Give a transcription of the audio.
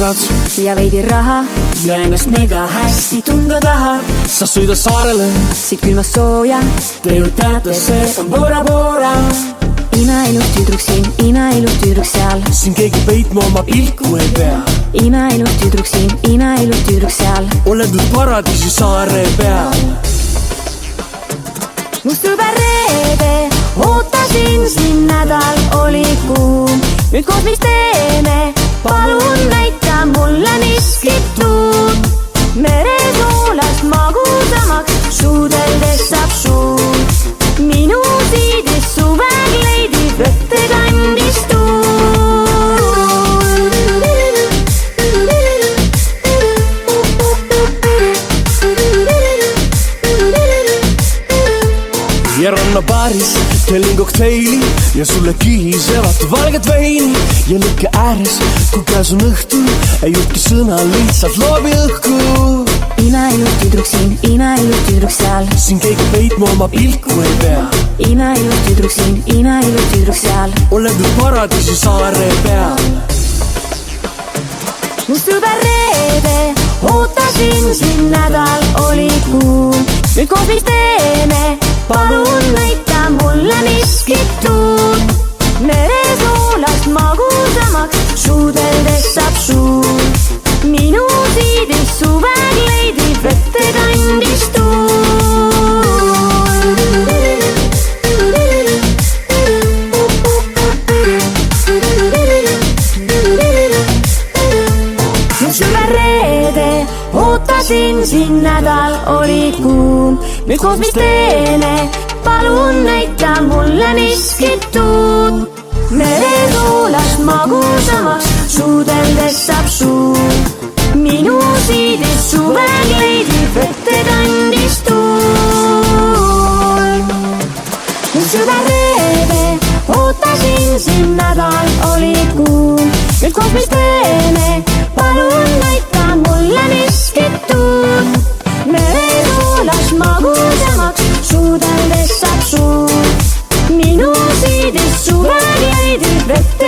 sõbrad ja veidi raha ja ennast mega hästi tunda tahad. Sa sõida saarele, siit külmast sooja, te ju teate, see on Bora Bora. imeilus tüdruk siin, imeilus tüdruk seal, siin keegi peitma oma pilku ei pea. imeilus tüdruk siin, imeilus tüdruk seal, oled nüüd paradiisi saare peal. mu sõber Reede, ootasin sind, nädal oli kuum. nüüd koos mis teeme, palun näita mulle miskit uut. meresoolast magusamaks, suudeldes saab suud. minu siidis suvekleidi võtte kandis ja rannabaaris tellin kokteili ja sulle kihisevat valget veini. ja lõkke ääres, kui käes on õhtu, ei juhti sõna, lihtsalt loobi õhku. imeilus tüdruk siin, imeilus tüdruk seal, siin keegi peitma oma pilku ei pea. imeilus tüdruk siin, imeilus tüdruk seal, oled nüüd paradiisi saare peal. mu sõber Reede, ootasin sind, nädal oli kuum. nüüd koos mis teeme, palun näita mulle miskit uut. meresoolast magusamaks, suudeldes saab suud. minu siidis suvekleidi võtte kandis ootasin sind, nädal oli kuum. nüüd koos mis teeme, palun näita mulle miskit uut. meresoolast magusamaks, suudeldes saab suud. minu siidis suvekleidi võtte kandis tuul. mu sõber Reede, ootasin sind, nädal oli kuum. nüüd koos mis teeme, palun näita mulle miskit uut. meresoolast magusamaks, suudeldes saab suud. minu siidis suvekleidi võtte